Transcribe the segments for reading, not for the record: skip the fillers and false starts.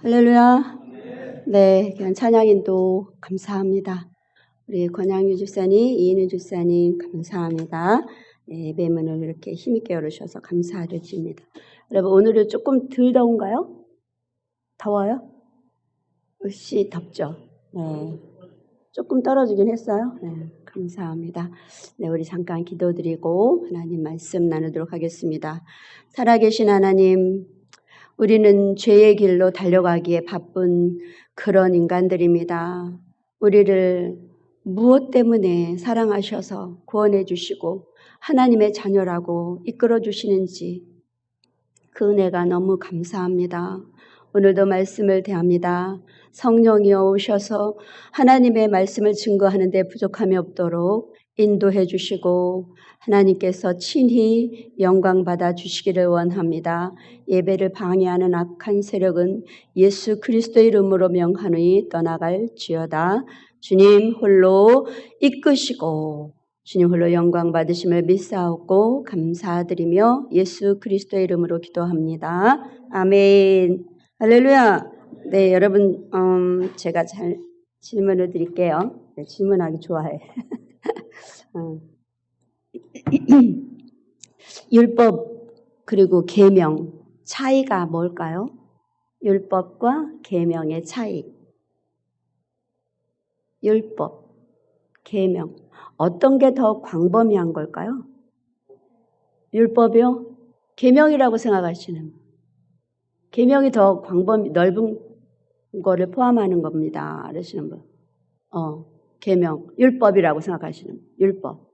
할렐루야. 네, 그냥 찬양인도 감사합니다. 우리 권양유 집사님, 이인우 집사님 감사합니다. 네, 예배문을 이렇게 힘있게 열으셔서 감사드립니다. 여러분, 오늘은 조금 덜 더운가요? 더워요? 으씨, 덥죠? 네. 조금 떨어지긴 했어요. 네, 감사합니다. 네, 우리 잠깐 기도드리고 하나님 말씀 나누도록 하겠습니다. 살아계신 하나님, 우리는 죄의 길로 달려가기에 바쁜 그런 인간들입니다. 우리를 무엇 때문에 사랑하셔서 구원해 주시고 하나님의 자녀라고 이끌어 주시는지 그 은혜가 너무 감사합니다. 오늘도 말씀을 대합니다. 성령이여 오셔서 하나님의 말씀을 증거하는 데 부족함이 없도록 인도해 주시고 하나님께서 친히 영광 받아 주시기를 원합니다. 예배를 방해하는 악한 세력은 예수 그리스도의 이름으로 명하노니 떠나갈지어다. 주님 홀로 이끄시고 주님 홀로 영광 받으심을 믿사옵고 감사드리며 예수 그리스도의 이름으로 기도합니다. 아멘. 할렐루야. 네, 여러분, 제가 잘 질문을 드릴게요. 네, 질문하기 좋아해. 율법 그리고 계명 차이가 뭘까요? 율법과 계명의 차이. 율법, 계명. 어떤 게 더 광범위한 걸까요? 율법이요? 계명이라고 생각하시는 분. 계명이 더 넓은 거를 포함하는 겁니다. 그러시는 분. 계명, 율법이라고 생각하시는 분. 율법.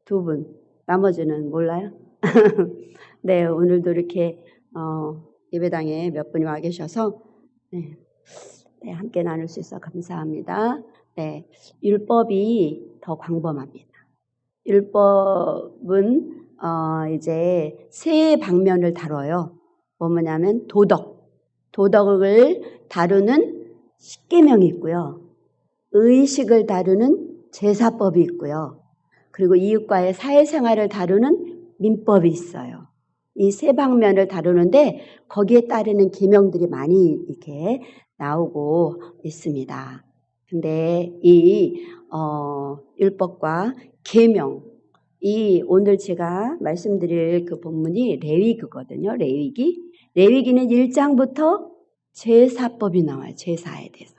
두 분. 나머지는 몰라요? 네, 오늘도 이렇게 예배당에 몇 분이 와 계셔서 네, 함께 나눌 수 있어 감사합니다. 네, 율법이 더 광범합니다. 율법은 이제 세 방면을 다뤄요. 뭐냐면 도덕을 다루는 십계명이 있고요. 의식을 다루는 제사법이 있고요. 그리고 이웃과의 사회생활을 다루는 민법이 있어요. 이 세 방면을 다루는데 거기에 따르는 계명들이 많이 이렇게 나오고 있습니다. 근데 이 율법과 계명, 오늘 제가 말씀드릴 그 본문이 레위기거든요. 레위기는 1장부터 제사법이 나와요. 제사에 대해서.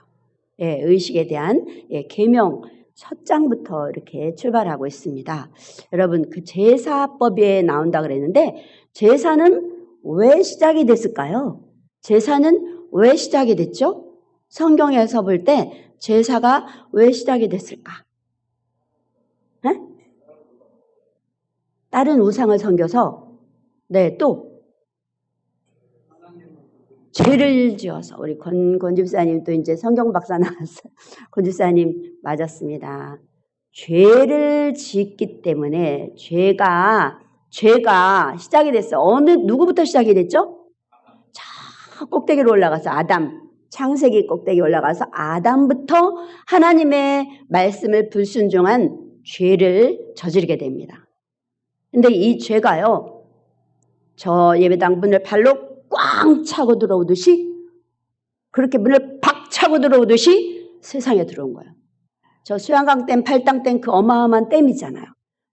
예, 의식에 대한 계명 첫 장부터 이렇게 출발하고 있습니다. 여러분, 그 제사법에 나온다 그랬는데 제사는 왜 시작이 됐을까요? 제사는 왜 시작이 됐죠? 성경에서 볼 때 제사가 왜 시작이 됐을까? 네? 다른 우상을 섬겨서 또 죄를 지어서 우리 권 집사님 또 이제 성경 박사 나왔어요. 권 집사님 맞았습니다. 죄를 짓기 때문에 죄가 시작이 됐어요. 누구부터 시작이 됐죠? 저 꼭대기로 올라가서 창세기 꼭대기 올라가서 아담부터 하나님의 말씀을 불순종한 죄를 저지르게 됩니다. 근데 이 죄가요, 저 예배당 문을 발로 꽝 차고 들어오듯이, 그렇게 문을 팍 차고 들어오듯이 세상에 들어온 거예요. 저 수양강댐, 팔당댐 그 어마어마한 댐이잖아요.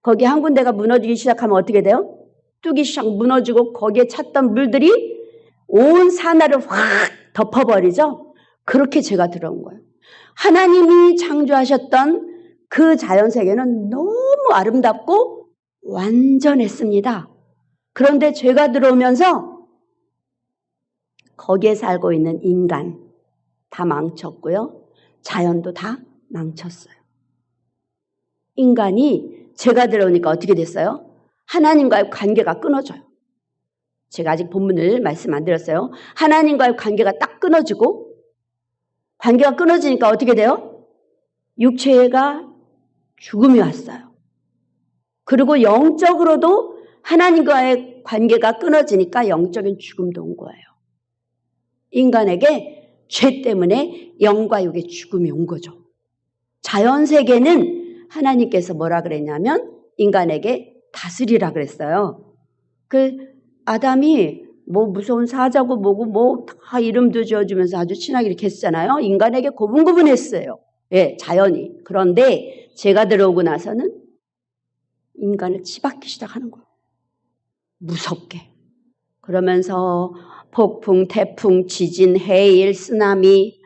거기 한 군데가 무너지기 시작하면 어떻게 돼요? 뚝이 샥 무너지고 거기에 찼던 물들이 온 산하를 확 덮어버리죠. 그렇게 죄가 들어온 거예요. 하나님이 창조하셨던 그 자연세계는 너무 아름답고 완전했습니다. 그런데 죄가 들어오면서 거기에 살고 있는 인간 다 망쳤고요. 자연도 다 망쳤어요. 인간이 죄가 들어오니까 어떻게 됐어요? 하나님과의 관계가 끊어져요. 제가 아직 본문을 말씀 안 드렸어요. 하나님과의 관계가 딱 끊어지고, 관계가 끊어지니까 어떻게 돼요? 육체가 죽음이 왔어요. 그리고 영적으로도 하나님과의 관계가 끊어지니까 영적인 죽음도 온 거예요. 인간에게 죄 때문에 영과 육의 죽음이 온 거죠. 자연세계는 하나님께서 뭐라 그랬냐면 인간에게 다스리라 그랬어요. 아담이 뭐 무서운 사자고 뭐고 뭐 다 이름도 지어주면서 아주 친하게 이렇게 했잖아요. 인간에게 고분고분했어요. 예, 자연이. 그런데 제가 들어오고 나서는 인간을 치받기 시작하는 거예요. 무섭게. 그러면서 폭풍, 태풍, 지진, 해일, 쓰나미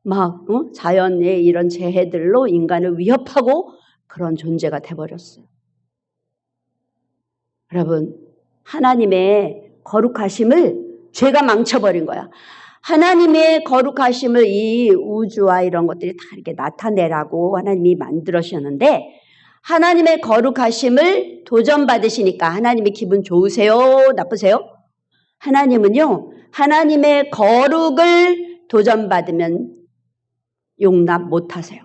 막 자연의 이런 재해들로 인간을 위협하고 그런 존재가 돼버렸어요. 여러분, 하나님의 거룩하심을 죄가 망쳐버린 거야. 하나님의 거룩하심을 이 우주와 이런 것들이 다 이렇게 나타내라고 하나님이 만들으셨는데 하나님의 거룩하심을 도전받으시니까 하나님의 기분 좋으세요? 나쁘세요? 하나님은요, 하나님의 거룩을 도전받으면 용납 못하세요.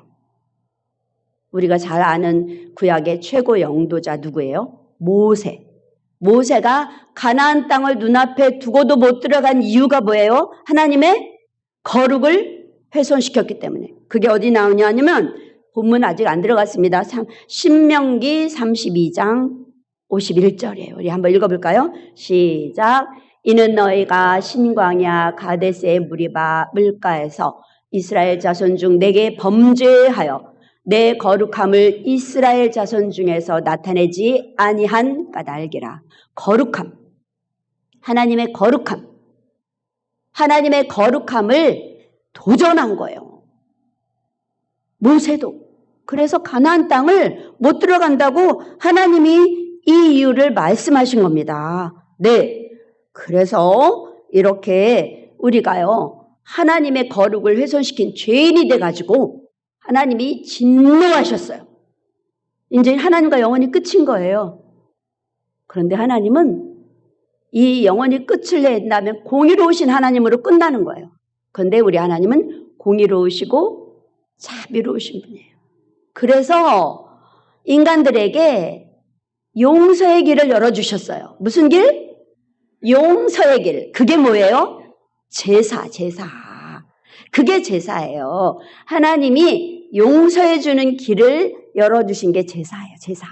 우리가 잘 아는 구약의 최고 영도자 누구예요? 모세. 모세가 가나안 땅을 눈앞에 두고도 못 들어간 이유가 뭐예요? 하나님의 거룩을 훼손시켰기 때문에. 그게 어디 나오냐 하면 본문 아직 안 들어갔습니다. 신명기 32장 51절이에요. 우리 한번 읽어볼까요? 시작. 이는 너희가 신광야 가데스의 물가에서 이스라엘 자손 중 내게 범죄하여 내 거룩함을 이스라엘 자손 중에서 나타내지 아니한 까닭이라. 거룩함, 하나님의 거룩함, 하나님의 거룩함을 도전한 거예요. 모세도. 그래서 가나안 땅을 못 들어간다고 하나님이 이 이유를 말씀하신 겁니다. 네, 그래서 이렇게 우리가요 하나님의 거룩을 훼손시킨 죄인이 돼가지고 하나님이 진노하셨어요. 이제 하나님과 영원히 끝인 거예요. 그런데 하나님은 이 영원히 끝을 낸다면 공의로우신 하나님으로 끝나는 거예요. 그런데 우리 하나님은 공의로우시고 자비로우신 분이에요. 그래서 인간들에게 용서의 길을 열어주셨어요. 무슨 길? 용서의 길. 그게 뭐예요? 제사. 그게 제사예요. 하나님이 용서해주는 길을 열어주신 게 제사예요. 제사.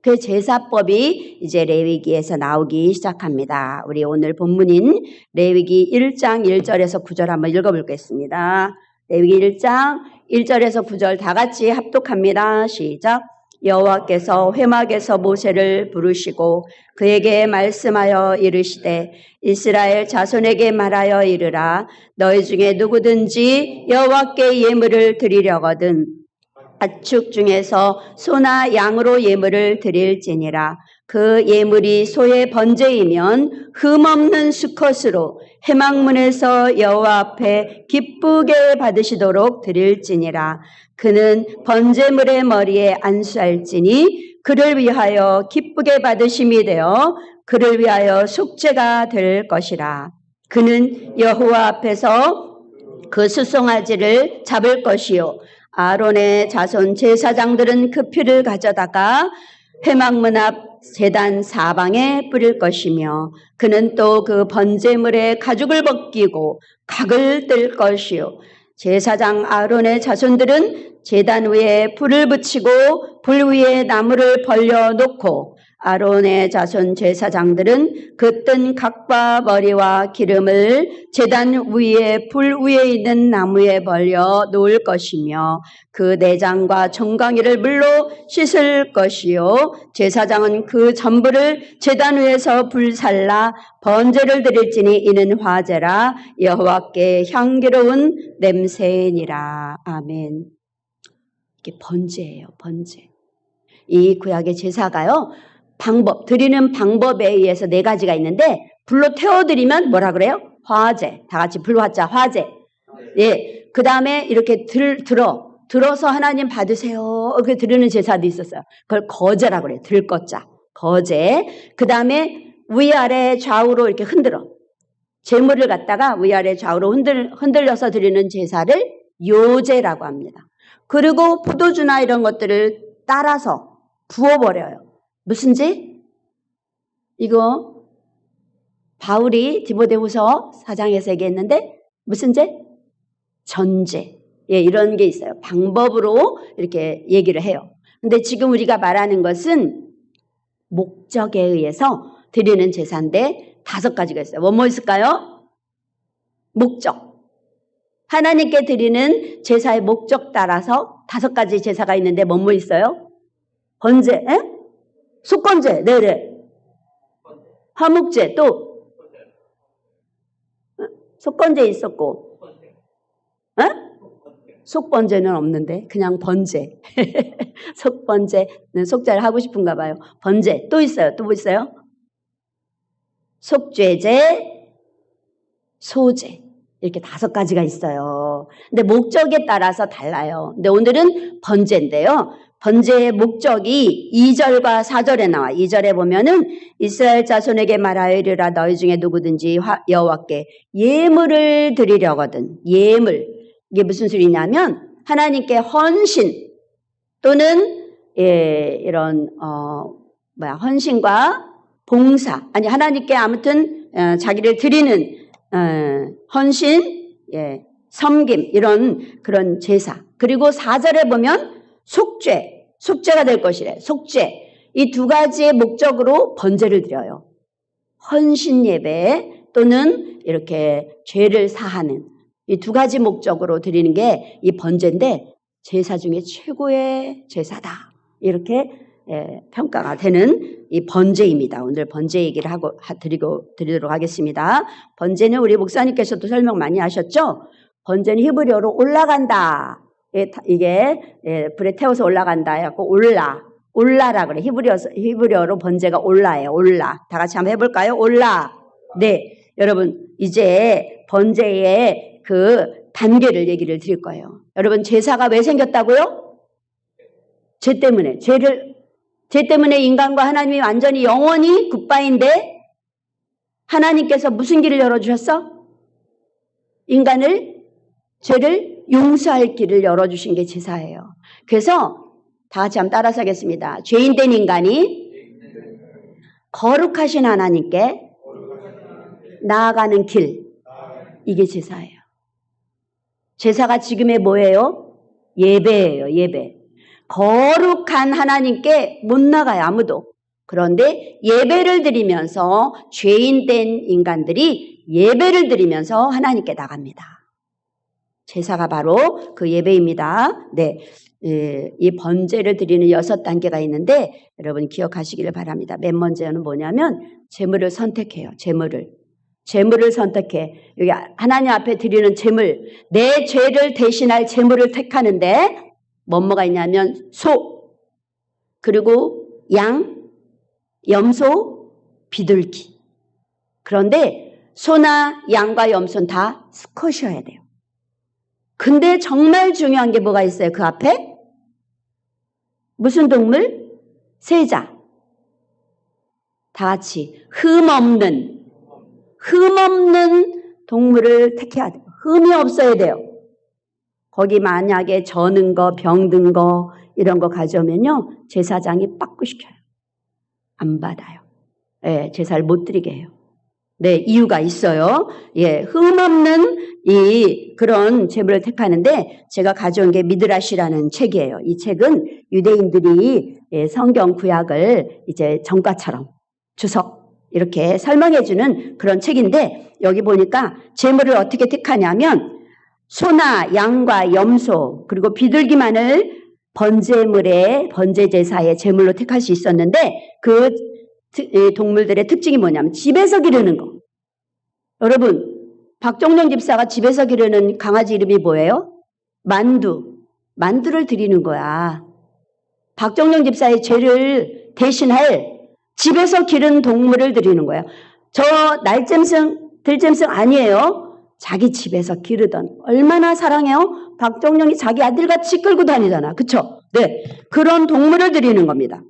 그 제사법이 이제 레위기에서 나오기 시작합니다. 우리 오늘 본문인 레위기 1장 1절에서 9절 한번 읽어보겠습니다. 레위기 1장 1절에서 9절 다 같이 합독합니다. 시작. 여호와께서 회막에서 모세를 부르시고 그에게 말씀하여 이르시되 이스라엘 자손에게 말하여 이르라. 너희 중에 누구든지 여호와께 예물을 드리려거든 가축 중에서 소나 양으로 예물을 드릴지니라. 그 예물이 소의 번제이면 흠없는 수컷으로 회막문에서 여호와 앞에 기쁘게 받으시도록 드릴지니라. 그는 번제물의 머리에 안수할지니 그를 위하여 기쁘게 받으심이 되어 그를 위하여 속죄가 될 것이라. 그는 여호와 앞에서 그 수송아지를 잡을 것이요 아론의 자손 제사장들은 그 피를 가져다가 회막문 앞 제단 사방에 뿌릴 것이며 그는 또 그 번제물의 가죽을 벗기고 각을 뜰 것이요 제사장 아론의 자손들은 제단 위에 불을 붙이고 불 위에 나무를 벌려놓고 아론의 자손 제사장들은 그 뜬 각과 머리와 기름을 제단 위에 불 위에 있는 나무에 벌려 놓을 것이며 그 내장과 정강이를 물로 씻을 것이요 제사장은 그 전부를 제단 위에서 불살라 번제를 드릴지니 이는 화제라 여호와께 향기로운 냄새니라. 아멘. 이게 번제예요. 번제. 이 구약의 제사가요 드리는 방법에 의해서 4가지가 있는데 불로 태워드리면 뭐라 그래요? 화제. 다 같이 불화자 화제. 예. 그 다음에 이렇게 들어서 하나님 받으세요. 이렇게 드리는 제사도 있었어요. 그걸 거제라고 그래요. 들것자. 거제. 그 다음에 위아래 좌우로 이렇게 흔들어. 재물을 갖다가 위아래 좌우로 흔들려서 드리는 제사를 요제라고 합니다. 그리고 포도주나 이런 것들을 따라서 부어버려요. 무슨 제? 이거 바울이 디모데후서 4장에서 얘기했는데 무슨 제? 전제. 예, 이런 게 있어요. 방법으로 이렇게 얘기를 해요. 근데 지금 우리가 말하는 것은 목적에 의해서 드리는 제사인데 5가지가 있어요. 뭐 있을까요? 목적. 하나님께 드리는 제사의 목적 따라서 5가지 제사가 있는데 뭐 있어요? 번제, 에? 속건제, 네네. 화목제, 또 속건제 있었고, 에? 속번제는 없는데 그냥 번제. 속번제는 속자를 하고 싶은가 봐요. 번제 또 있어요. 또 뭐 있어요? 속죄제, 소제. 이렇게 5가지가 있어요. 근데 목적에 따라서 달라요. 근데 오늘은 번제인데요. 번제의 목적이 2절과 4절에 나와. 2절에 보면은 이스라엘 자손에게 말하여 이르라 너희 중에 누구든지 여호와께 예물을 드리려거든. 예물. 이게 무슨 소리냐면 하나님께 헌신 또는 이런 헌신과 봉사. 아니 하나님께 아무튼 자기를 드리는 헌신, 섬김 이런 그런 제사. 그리고 4절에 보면 속죄가 될 것이래. 속죄. 이 2가지의 목적으로 번제를 드려요. 헌신 예배 또는 이렇게 죄를 사하는 이 2가지 목적으로 드리는 게 이 번제인데 제사 중에 최고의 제사다. 이렇게 평가가 되는 이 번제입니다. 오늘 번제 얘기를 드리도록 하겠습니다. 번제는 우리 목사님께서도 설명 많이 하셨죠? 번제는 히브리어로 올라간다. 이게 불에 태워서 올라간다 해갖고 올라라 그래. 히브리어로 번제가 올라예요. 올라. 다 같이 한번 해볼까요? 올라. 네, 여러분 이제 번제의 그 단계를 얘기를 드릴 거예요. 여러분 제사가 왜 생겼다고요? 죄 때문에. 죄 때문에 인간과 하나님이 완전히 영원히 굿바이인데 하나님께서 무슨 길을 열어주셨어? 죄를 용서할 길을 열어주신 게 제사예요. 그래서 다 같이 한번 따라서 하겠습니다. 죄인된 인간이 거룩하신 하나님께 나아가는 길. 이게 제사예요. 제사가 지금의 뭐예요? 예배예요. 예배. 거룩한 하나님께 못 나가요. 아무도. 그런데 예배를 드리면서 죄인된 인간들이 예배를 드리면서 하나님께 나갑니다. 제사가 바로 그 예배입니다. 네, 이 번제를 드리는 6단계가 있는데 여러분 기억하시기를 바랍니다. 맨 먼저는 뭐냐면 제물을 선택해요. 제물을 선택해. 여기 하나님 앞에 드리는 제물, 내 죄를 대신할 제물을 택하는데 뭐가 있냐면 소, 그리고 양, 염소, 비둘기. 그런데 소나 양과 염소는 다 수컷이어야 돼요. 근데 정말 중요한 게 뭐가 있어요? 그 앞에? 무슨 동물? 세자. 다 같이 흠없는 동물을 택해야 돼요. 흠이 없어야 돼요. 거기 만약에 저는 거, 병든 거 이런 거 가져오면요. 제사장이 빠꾸시켜요. 안 받아요. 예, 제사를 못 드리게 해요. 네, 이유가 있어요. 예, 흠없는 그런 제물을 택하는데 제가 가져온 게 미드라시라는 책이에요. 이 책은 유대인들이 성경 구약을 이제 전가처럼 주석 이렇게 설명해주는 그런 책인데 여기 보니까 제물을 어떻게 택하냐면 소나 양과 염소 그리고 비둘기만을 번제 제사의 제물로 택할 수 있었는데 그 동물들의 특징이 뭐냐면 집에서 기르는 거. 여러분 박정령 집사가 집에서 기르는 강아지 이름이 뭐예요? 만두를 드리는 거야. 박정령 집사의 죄를 대신할 집에서 기른 동물을 드리는 거예요. 저 들짐승 아니에요. 자기 집에서 기르던 얼마나 사랑해요? 박정령이 자기 아들같이 끌고 다니잖아. 그쵸? 네, 그런 동물을 드리는 겁니다.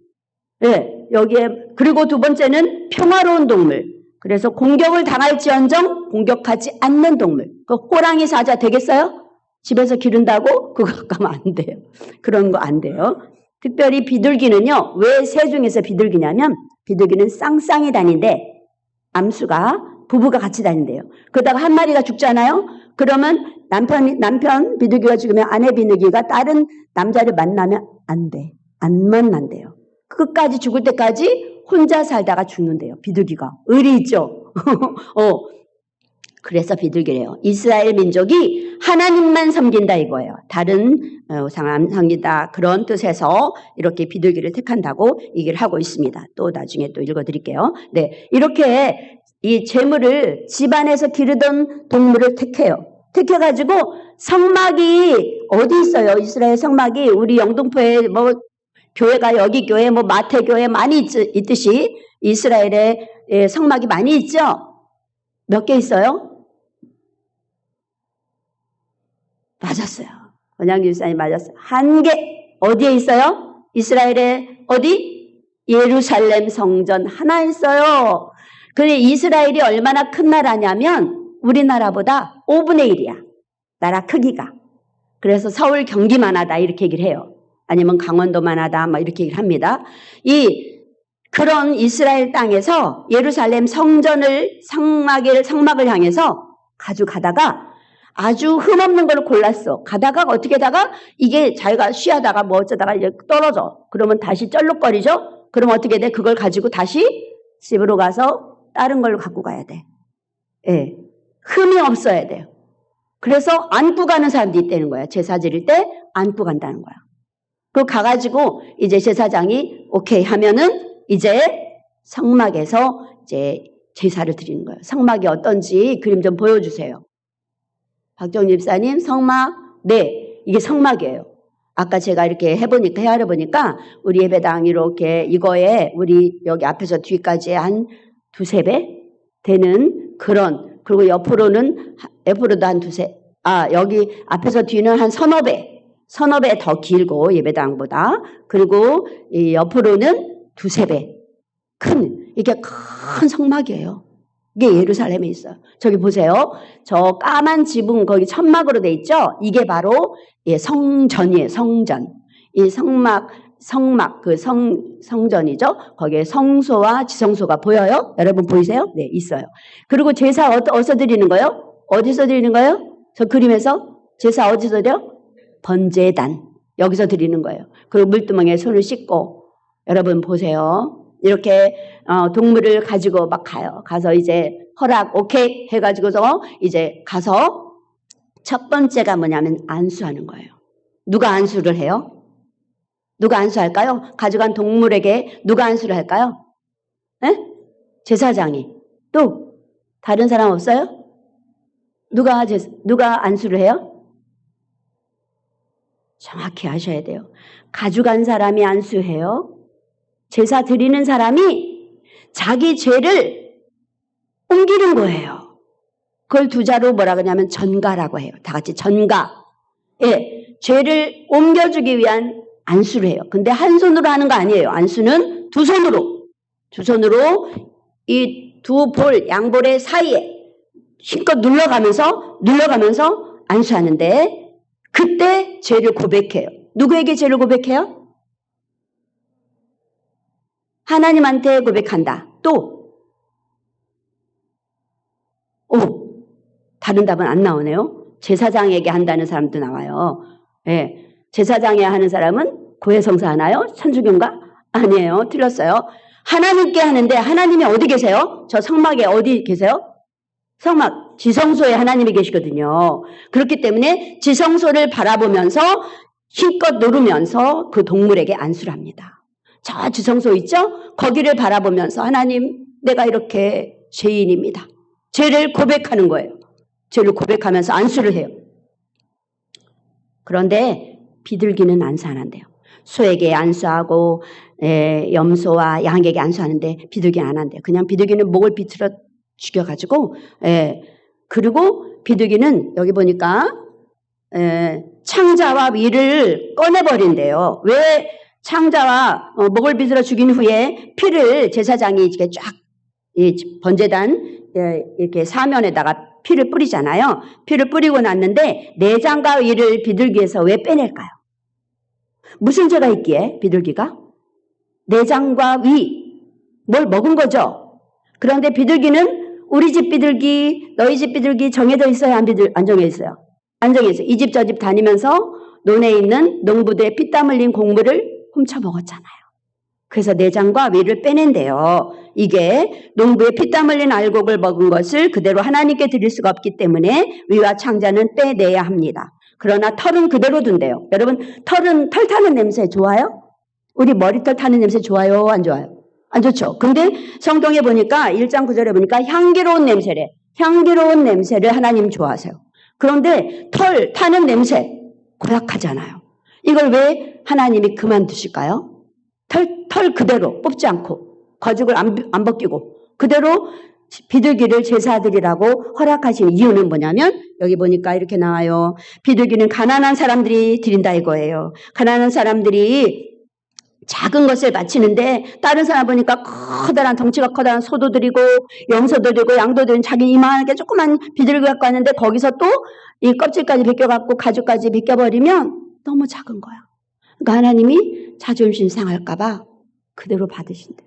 네, 여기에 그리고 2번째는 평화로운 동물. 그래서 공격을 당할지언정 공격하지 않는 동물. 그 호랑이 사자 되겠어요? 집에서 기른다고? 그거 가면 안 돼요. 그런 거 안 돼요. 특별히 비둘기는요. 왜 새 중에서 비둘기냐면 비둘기는 쌍쌍이 다니는데 암수가 부부가 같이 다닌대요. 그러다가 한 마리가 죽잖아요. 그러면 남편 비둘기가 죽으면 아내 비둘기가 다른 남자를 만나면 안 돼. 안 만난대요. 끝까지 죽을 때까지 혼자 살다가 죽는데요. 비둘기가. 의리 있죠? 그래서 비둘기래요. 이스라엘 민족이 하나님만 섬긴다 이거예요. 다른 우상 안 섬긴다 그런 뜻에서 이렇게 비둘기를 택한다고 얘기를 하고 있습니다. 또 나중에 또 읽어드릴게요. 네, 이렇게 이 제물을 집안에서 기르던 동물을 택해요. 택해가지고 성막이 어디 있어요? 이스라엘 성막이 우리 영등포에 뭐 교회가 여기 교회 뭐 마태 교회 많이 있듯이 이스라엘에 성막이 많이 있죠? 몇 개 있어요? 맞았어요. 권양기 집사님 맞았어요. 한 개. 어디에 있어요? 이스라엘에 어디? 예루살렘 성전 하나 있어요. 그런데 이스라엘이 얼마나 큰 나라냐면 우리나라보다 5분의 1이야. 나라 크기가. 그래서 서울 경기만 하다 이렇게 얘기를 해요. 아니면 강원도만 하다 막 이렇게 얘기를 합니다. 그런 이스라엘 땅에서 예루살렘 성전을 성막을 향해서 가져가다가 아주 흠없는 걸 골랐어. 가다가 어떻게 하다가 이게 자기가 쉬하다가 뭐 어쩌다가 이제 떨어져. 그러면 다시 쩔룩거리죠? 그럼 어떻게 돼? 그걸 가지고 다시 집으로 가서 다른 걸 갖고 가야 돼. 예. 흠이 없어야 돼요. 그래서 안고 가는 사람도 있다는 거야. 제사 지릴 때 안고 간다는 거야. 그거 가가지고 이제 제사장이 오케이 하면은 이제 성막에서 이제 제사를 드리는 거예요. 성막이 어떤지 그림 좀 보여주세요. 박정희 집사님 성막. 네, 이게 성막이에요. 아까 제가 이렇게 헤아려 보니까 우리 예배당 이렇게 이거에 우리 여기 앞에서 뒤까지 한 2-3배 되는 그런, 그리고 옆으로도 한 여기 앞에서 뒤는 한 서너 배 더 길고 예배당보다, 그리고 이 옆으로는 2-3배 큰, 이게 큰 성막이에요. 이게 예루살렘에 있어요. 저기 보세요. 저 까만 지붕 거기 천막으로 돼 있죠? 이게 바로 성전이에요. 성전. 이 성막 그 성전이죠. 거기에 성소와 지성소가 보여요? 여러분 보이세요? 네, 있어요. 그리고 제사 어디서 드리는 거예요? 어디서 드리는 거예요? 저 그림에서 제사 어디서 드려? 번제단. 여기서 드리는 거예요. 그리고 물두멍에 손을 씻고, 여러분 보세요. 이렇게 동물을 가지고 막 가요. 가서 이제 허락 오케이 해가지고서 이제 가서 첫 번째가 뭐냐면 안수하는 거예요. 누가 안수를 해요? 누가 안수할까요? 가져간 동물에게 누가 안수를 할까요? 네? 제사장이. 또 다른 사람 없어요? 누가 안수를 해요? 정확히 아셔야 돼요. 가져간 사람이 안수해요. 제사 드리는 사람이 자기 죄를 옮기는 거예요. 그걸 두 자로 뭐라 그러냐면 전가라고 해요. 다 같이 전가. 예, 죄를 옮겨주기 위한 안수를 해요. 근데 한 손으로 하는 거 아니에요. 안수는 두 손으로 이 두 볼, 양볼의 사이에 힘껏 눌러가면서 안수하는데, 그때 죄를 고백해요. 누구에게 죄를 고백해요? 하나님한테 고백한다. 또 다른 답은 안 나오네요. 제사장에게 한다는 사람도 나와요. 예, 제사장에 하는 사람은 고해성사 하나요? 천주교인가? 아니에요. 틀렸어요. 하나님께 하는데 하나님이 어디 계세요? 저 성막에 어디 계세요? 성막, 지성소에 하나님이 계시거든요. 그렇기 때문에 지성소를 바라보면서 힘껏 누르면서 그 동물에게 안수를 합니다. 저 지성소 있죠? 거기를 바라보면서 하나님, 내가 이렇게 죄인입니다. 죄를 고백하는 거예요. 죄를 고백하면서 안수를 해요. 그런데 비둘기는 안수 안 한대요. 소에게 안수하고 염소와 양에게 안수하는데 비둘기는 안 한대요. 그냥 비둘기는 목을 비틀어 죽여가지고, 그리고 비둘기는 여기 보니까 창자와 위를 꺼내버린대요. 왜? 창자와 목을 비틀어 죽인 후에 피를 제사장이 이렇게 쫙 번제단 이렇게 사면에다가 피를 뿌리잖아요. 피를 뿌리고 났는데 내장과 위를 비둘기에서 왜 빼낼까요? 무슨 죄가 있기에 비둘기가? 내장과 위, 뭘 먹은 거죠. 그런데 비둘기는 우리 집 비둘기, 너희 집 비둘기 정해져 있어요? 안 정해 있어요? 안 정해 있어요. 이 집 저 집 다니면서 논에 있는 농부들의 피땀 흘린 곡물을 훔쳐 먹었잖아요. 그래서 내장과 위를 빼낸대요. 이게 농부의 피땀 흘린 알곡을 먹은 것을 그대로 하나님께 드릴 수가 없기 때문에 위와 창자는 빼내야 합니다. 그러나 털은 그대로 둔대요. 여러분, 털 타는 냄새 좋아요? 우리 머리털 타는 냄새 좋아요? 안 좋아요? 안 좋죠. 근데 성경에 보니까 1장 9절에 보니까 향기로운 냄새래. 향기로운 냄새를 하나님 좋아하세요. 그런데 털 타는 냄새 고약하잖아요. 이걸 왜 하나님이 그만두실까요? 털 그대로 뽑지 않고 거죽을 안 벗기고 그대로 비둘기를 제사드리라고 허락하신 이유는 뭐냐면 여기 보니까 이렇게 나와요. 비둘기는 가난한 사람들이 드린다 이거예요. 가난한 사람들이 작은 것을 바치는데 다른 사람 보니까 커다란 덩치가 커다란 소도 드리고 염소도 드리고 양도 드리고 자기 이만하게 조그만 비둘기 갖고 왔는데 거기서 또 이 껍질까지 벗겨갖고 가죽까지 벗겨버리면 너무 작은 거야. 그러니까 하나님이 자존심 상할까봐 그대로 받으신대.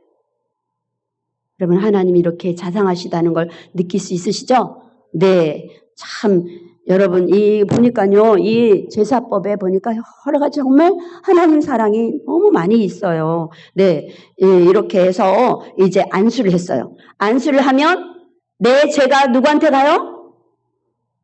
여러분 하나님이 이렇게 자상하시다는 걸 느낄 수 있으시죠? 네, 참 여러분 이 보니까요 이 제사법에 보니까 여러 가지 정말 하나님 사랑이 너무 많이 있어요. 네, 이렇게 해서 이제 안수를 했어요. 안수를 하면 내 죄가 누구한테 가요?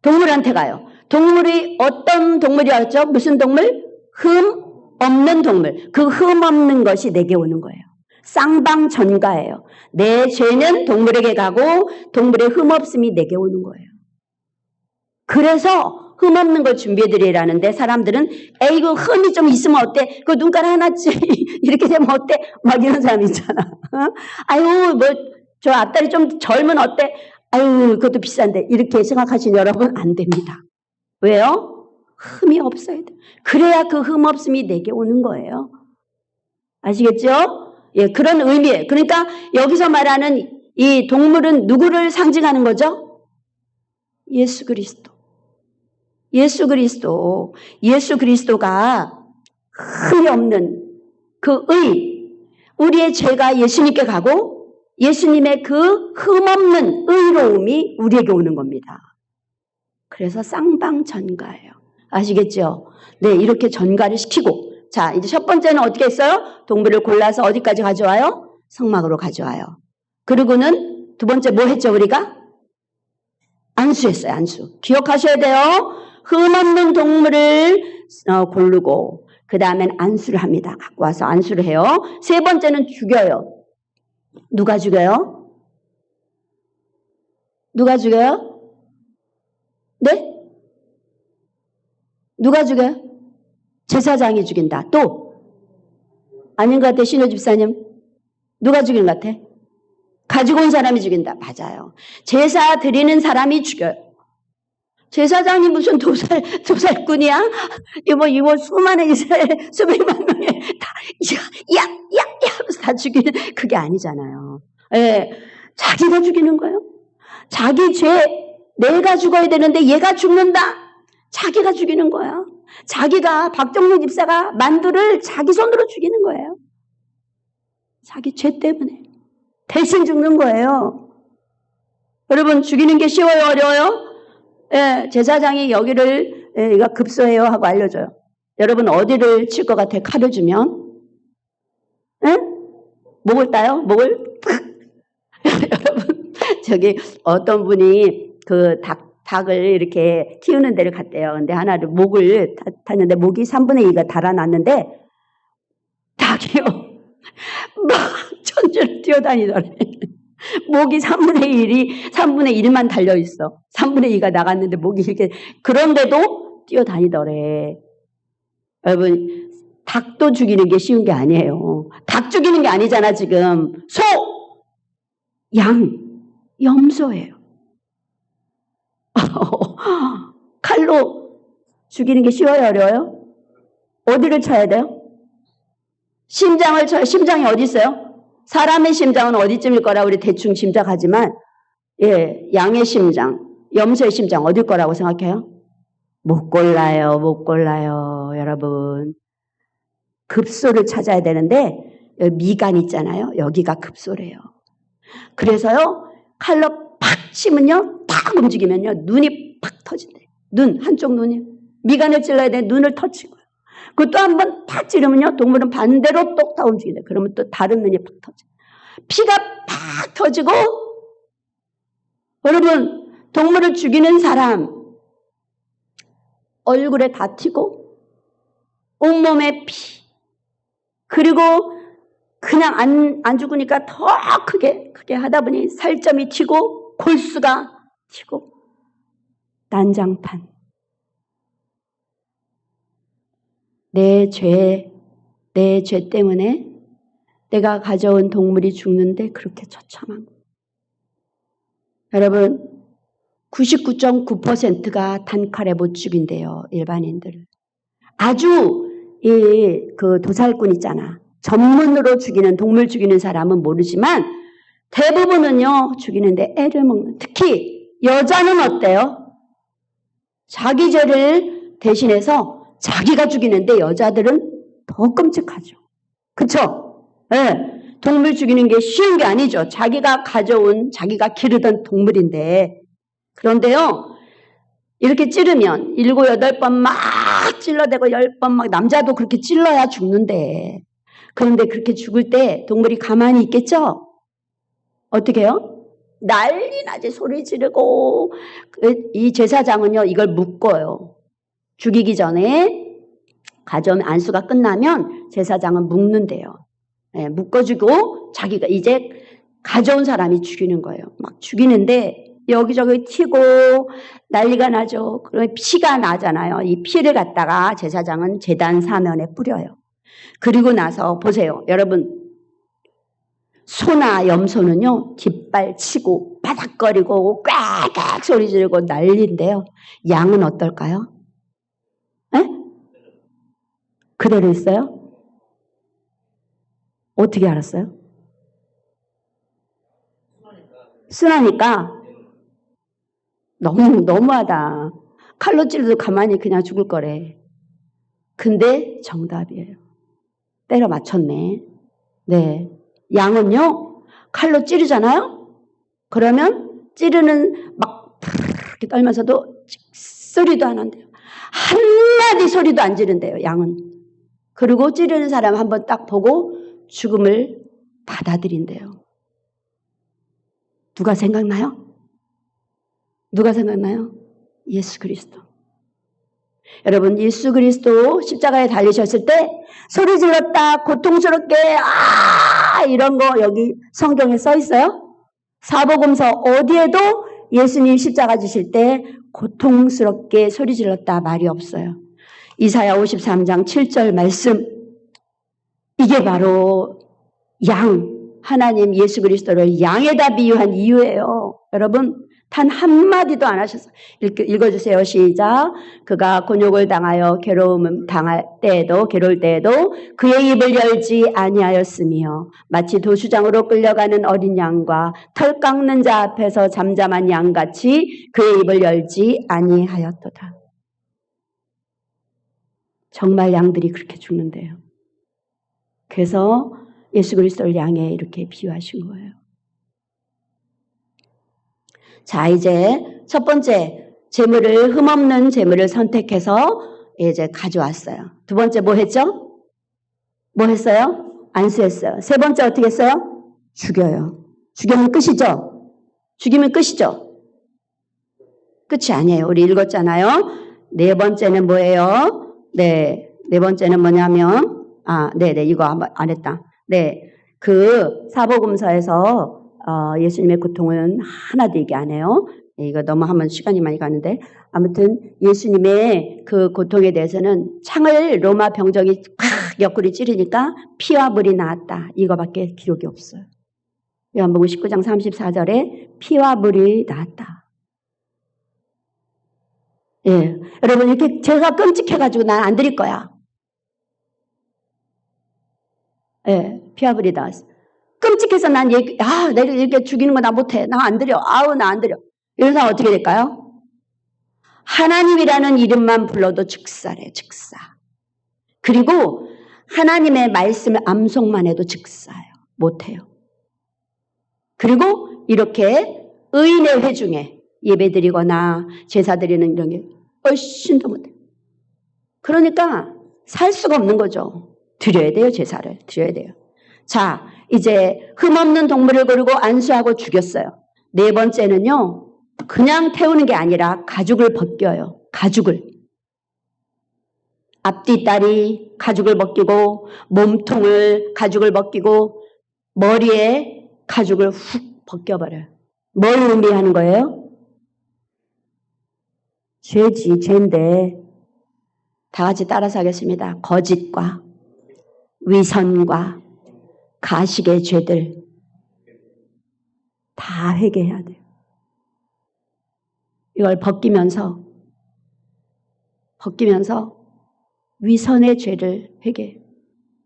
동물한테 가요. 동물이 어떤 동물이었죠? 무슨 동물? 흠 없는 동물. 그 흠 없는 것이 내게 오는 거예요. 쌍방전가예요. 내 죄는 동물에게 가고 동물의 흠 없음이 내게 오는 거예요. 그래서 흠 없는 걸 준비해드리라는데 사람들은 에이 그 흠이 좀 있으면 어때? 그 눈가락 하나쯤 이렇게 되면 어때? 막 이런 사람 있잖아. 아유 뭐 저 앞다리 좀 젊은 어때? 아유 그것도 비싼데 이렇게 생각하신 여러분 안 됩니다. 왜요? 흠이 없어야 돼. 그래야 그 흠 없음이 내게 오는 거예요. 아시겠죠? 예, 그런 의미예요. 그러니까 여기서 말하는 이 동물은 누구를 상징하는 거죠? 예수 그리스도. 예수 그리스도가 흠이 없는 그 우리의 죄가 예수님께 가고 예수님의 그 흠 없는 의로움이 우리에게 오는 겁니다. 그래서 쌍방전가예요. 아시겠죠? 네, 이렇게 전가를 시키고 자, 이제 첫 번째는 어떻게 했어요? 동물을 골라서 어디까지 가져와요? 성막으로 가져와요. 그리고는 두 번째 뭐 했죠, 우리가? 안수했어요, 안수. 기억하셔야 돼요. 흠 없는 동물을 고르고 그 다음엔 안수를 합니다. 갖고 와서 안수를 해요. 세 번째는 죽여요. 누가 죽여요? 누가 죽여요? 네? 누가 죽여요? 제사장이 죽인다. 또 아닌 것 같아. 신호 집사님. 누가 죽인 것 같아? 가지고 온 사람이 죽인다. 맞아요. 제사 드리는 사람이 죽여요. 제사장이 무슨 도살꾼이야? 이거 수많은 이스라엘 수백만 명이 다 야 하면서 다 죽이는 그게 아니잖아요. 예, 자기가 죽이는 거예요. 자기 죄 내가 죽어야 되는데 얘가 죽는다. 자기가 죽이는 거야. 자기가 박정민 집사가 만두를 자기 손으로 죽이는 거예요. 자기 죄 때문에 대신 죽는 거예요. 여러분 죽이는 게 쉬워요, 어려워요? 예, 제사장이 여기를 이거 급소해요 하고 알려줘요. 여러분 어디를 칠 것 같아요? 칼을 주면? 예? 목을 따요? 목을? 여러분 저기 어떤 분이 그 닭을 이렇게 키우는 데를 갔대요. 근데 하나를 목을 탔는데 목이 3분의 2가 달아났는데 닭이요 막 천천히 뛰어다니더래. 목이 3분의 1만 달려있어. 3분의 2가 나갔는데 목이 이렇게 그런데도 뛰어다니더래. 여러분 닭도 죽이는 게 쉬운 게 아니에요. 닭 죽이는 게 아니잖아 지금. 소, 양, 염소예요. 칼로 죽이는 게 쉬워요, 어려워요? 어디를 쳐야 돼요? 심장을 쳐요. 심장이 어디 있어요? 사람의 심장은 어디쯤일 거라 우리 대충 짐작하지만 예, 양의 심장, 염소의 심장 어딜 거라고 생각해요? 못 골라요, 여러분. 급소를 찾아야 되는데 미간 있잖아요. 여기가 급소래요. 그래서요, 칼로 팍 치면요, 딱 움직이면요, 눈이 팍 터진대요. 한쪽 눈이. 미간을 찔러야 돼. 눈을 터친 거예요. 그것도 한번 팍 찌르면요, 동물은 반대로 똑 다 움직인다. 그러면 또 다른 눈이 팍 터져. 피가 팍 터지고, 여러분, 동물을 죽이는 사람, 얼굴에 다 튀고, 온몸에 피, 그리고 그냥 안 죽으니까 더 크게 하다 보니 살점이 튀고, 골수가 튀고, 난장판. 내 죄 때문에 내가 가져온 동물이 죽는데 그렇게 처참한 거예요. 여러분, 99.9%가 단칼에 못 죽인대요, 일반인들을. 아주 그 도살꾼 있잖아. 전문으로 죽이는, 동물 죽이는 사람은 모르지만 대부분은요, 죽이는데 애를 먹는. 특히 여자는 어때요? 자기 죄를 대신해서 자기가 죽이는데 여자들은 더 끔찍하죠. 그쵸? 네. 동물 죽이는 게 쉬운 게 아니죠. 자기가 가져온, 자기가 기르던 동물인데. 그런데요, 이렇게 찌르면 7, 8번 막 찔러대고 10번 막, 남자도 그렇게 찔러야 죽는데. 그런데 그렇게 죽을 때 동물이 가만히 있겠죠? 어떻게 해요? 난리 나지, 소리 지르고. 이 제사장은요, 이걸 묶어요. 죽이기 전에 가져온 안수가 끝나면 제사장은 묶는데요. 네, 묶어주고 자기가 이제 가져온 사람이 죽이는 거예요. 막 죽이는데 여기저기 튀고 난리가 나죠. 그러면 피가 나잖아요. 이 피를 갖다가 제사장은 제단 사면에 뿌려요. 그리고 나서 보세요. 여러분, 소나 염소는요, 깃발 치고 바닥거리고 꽥꽥 소리 지르고 난리인데요. 양은 어떨까요? 에? 그대로 있어요? 어떻게 알았어요? 순하니까. 너무하다. 칼로 찔러도 가만히 그냥 죽을 거래. 근데 정답이에요. 때려 맞췄네. 네. 양은요, 칼로 찌르잖아요? 그러면 찌르는 막 이렇게 떨면서도 소리도 안 한대요. 한마디 소리도 안 지른대요, 양은. 그리고 찌르는 사람 한번 딱 보고 죽음을 받아들인대요. 누가 생각나요? 누가 생각나요? 예수 그리스도. 여러분, 예수 그리스도 십자가에 달리셨을 때 소리 질렀다, 고통스럽게, 이런 거 여기 성경에 써 있어요? 사복음서 어디에도 예수님 십자가 지실 때 고통스럽게 소리 질렀다 말이 없어요. 이사야 53장 7절 말씀, 이게 바로 하나님 예수 그리스도를 양에다 비유한 이유예요. 여러분, 단 한마디도 안 하셨어요. 읽어주세요. 시작. 그가 곤욕을 당하여 괴로울 때에도 그의 입을 열지 아니하였으며 마치 도수장으로 끌려가는 어린 양과 털 깎는 자 앞에서 잠잠한 양같이 그의 입을 열지 아니하였도다. 정말 양들이 그렇게 죽는데요. 그래서 예수 그리스도를 양에 이렇게 비유하신 거예요. 자, 이제 첫 번째 재물을, 흠없는 재물을 선택해서 이제 가져왔어요. 두 번째 뭐 했죠? 뭐 했어요? 안수했어요. 세 번째 어떻게 했어요? 죽여요. 죽이면 끝이죠? 죽이면 끝이죠? 끝이 아니에요. 우리 읽었잖아요. 네 번째는 뭐예요? 네 번째는 뭐냐면, 이거 안 했다. 네, 그 사복음서에서 예수님의 고통은 하나도 얘기 안 해요. 이거 너무 하면 시간이 많이 가는데, 아무튼 예수님의 그 고통에 대해서는 창을 로마 병정이 팍 옆구리 찌르니까 피와 물이 나왔다, 이거밖에 기록이 없어요. 요한복음 19장 34절에 피와 물이 나왔다. 예, 여러분, 이렇게 제가 끔찍해가지고 난 안 드릴 거야. 예, 피와 물이 나왔어. 끔찍해서 내가 이렇게 죽이는 거 나 못해. 나 안 드려. 나 안 드려. 이런 사람 어떻게 될까요? 하나님이라는 이름만 불러도 즉사래, 즉사. 그리고 하나님의 말씀을 암송만 해도 즉사예요. 못해요. 그리고 이렇게 의인의 회중에 예배 드리거나 제사 드리는 이런 게 훨씬 더 못해요. 그러니까 살 수가 없는 거죠. 드려야 돼요. 제사를 드려야 돼요. 자, 이제 흠없는 동물을 고르고 안수하고 죽였어요. 네 번째는요. 그냥 태우는 게 아니라 가죽을 벗겨요. 가죽을. 앞뒤다리 가죽을 벗기고 몸통을 가죽을 벗기고 머리에 가죽을 훅 벗겨버려요. 뭘 의미하는 거예요? 죄지, 죄인데 다 같이 따라서 하겠습니다. 거짓과 위선과 가식의 죄들 다 회개해야 돼요. 이걸 벗기면서 위선의 죄를 회개해요.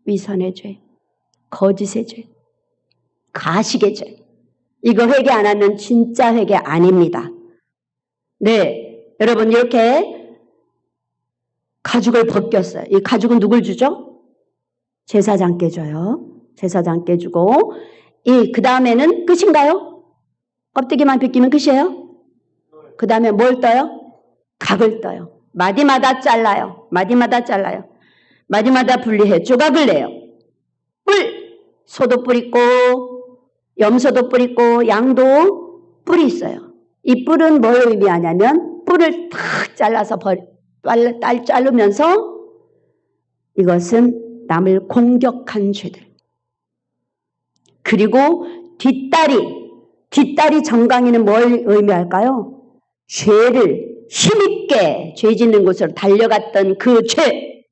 위선의 죄, 거짓의 죄, 가식의 죄. 이거 회개 안 하면 진짜 회개 아닙니다. 네, 여러분 이렇게 가죽을 벗겼어요. 이 가죽은 누굴 주죠? 제사장께 줘요. 제사장께 주고 그 다음에는 끝인가요? 껍데기만 벗기면 끝이에요? 그 다음에 뭘 떠요? 각을 떠요. 마디마다 잘라요. 마디마다 분리해 조각을 내요. 뿔! 소도 뿔 있고 염소도 뿔 있고 양도 뿔이 있어요. 이 뿔은 뭘 의미하냐면 뿔을 탁 잘라서 자르면서 이것은 남을 공격한 죄들. 그리고 뒷다리 정강이는 뭘 의미할까요? 죄를 힘있게 죄 짓는 곳으로 달려갔던 그 죄.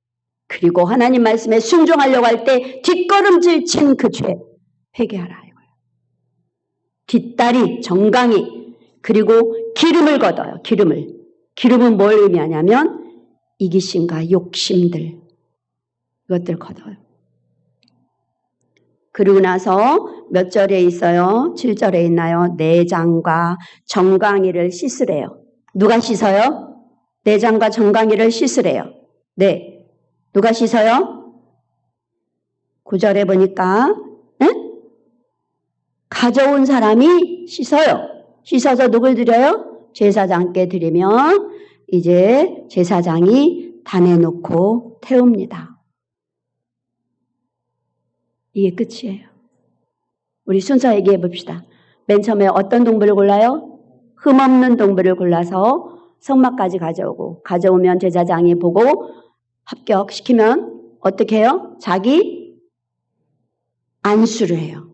그리고 하나님 말씀에 순종하려고 할 때 뒷걸음질 친 그 죄. 회개하라 이거예요. 뒷다리 정강이 그리고 기름을 걷어요. 기름은 뭘 의미하냐면 이기심과 욕심들 이것들 걷어요. 그러고 나서 몇 절에 있어요? 7절에 있나요? 내장과 정강이를 씻으래요. 누가 씻어요? 내장과 정강이를 씻으래요. 네. 누가 씻어요? 9절에 보니까 가져온 사람이 씻어요. 씻어서 누굴 드려요? 제사장께 드리면 이제 제사장이 단에 놓고 태웁니다. 이게 끝이에요. 우리 순서 얘기해 봅시다. 맨 처음에 어떤 동물을 골라요? 흠없는 동물을 골라서 성막까지 가져오면 제사장이 보고 합격시키면 어떻게 해요? 자기 안수를 해요.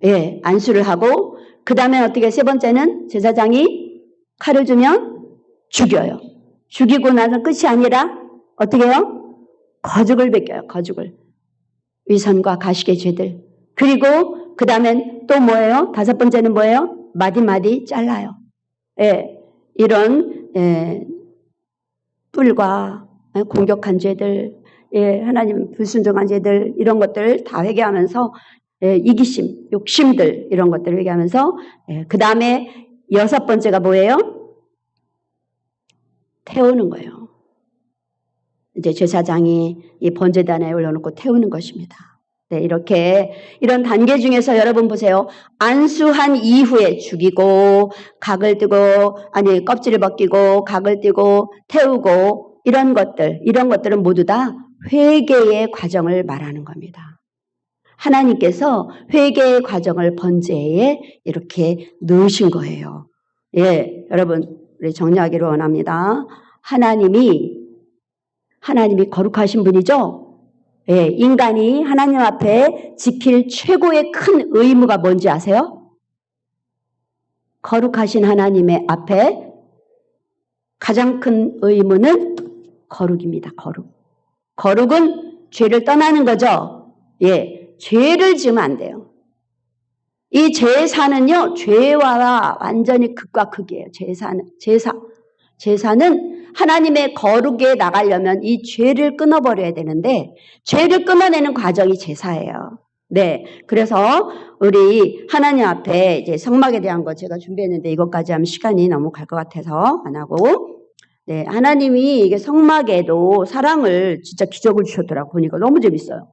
예, 안수를 하고 그 다음에 어떻게 세 번째는 제사장이 칼을 주면 죽여요. 죽이고 나서 끝이 아니라 어떻게 해요? 거죽을 벗겨요. 거죽을. 위선과 가식의 죄들. 그리고 그 다음엔 또 뭐예요? 다섯 번째는 뭐예요? 마디마디 잘라요. 예, 이런 뿔과 공격한 죄들, 하나님 불순종한 죄들 이런 것들 다 회개하면서 이기심, 욕심들 이런 것들을 회개하면서 그 다음에 여섯 번째가 뭐예요? 태우는 거예요. 이제 제사장이 이 번제단에 올려놓고 태우는 것입니다. 네, 이렇게 이런 단계 중에서 여러분 보세요. 안수한 이후에 죽이고 각을 뜨고 껍질을 벗기고 각을 뜨고 태우고 이런 것들은 모두 다 회개의 과정을 말하는 겁니다. 하나님께서 회개의 과정을 번제에 이렇게 넣으신 거예요. 예, 여러분 우리 정리하기를 원합니다. 하나님이 거룩하신 분이죠. 예, 인간이 하나님 앞에 지킬 최고의 큰 의무가 뭔지 아세요? 거룩하신 하나님의 앞에 가장 큰 의무는 거룩입니다. 거룩은 죄를 떠나는 거죠. 예, 죄를 지으면 안 돼요. 이 제사는요, 죄와 완전히 극과 극이에요. 제사는 하나님의 거룩에 나가려면 이 죄를 끊어버려야 되는데 죄를 끊어내는 과정이 제사예요. 네, 그래서 우리 하나님 앞에 이제 성막에 대한 거 제가 준비했는데 이것까지 하면 시간이 너무 갈 것 같아서 안 하고 네, 하나님이 이게 성막에도 사랑을 진짜 기적을 주셨더라고 보니까 너무 재밌어요.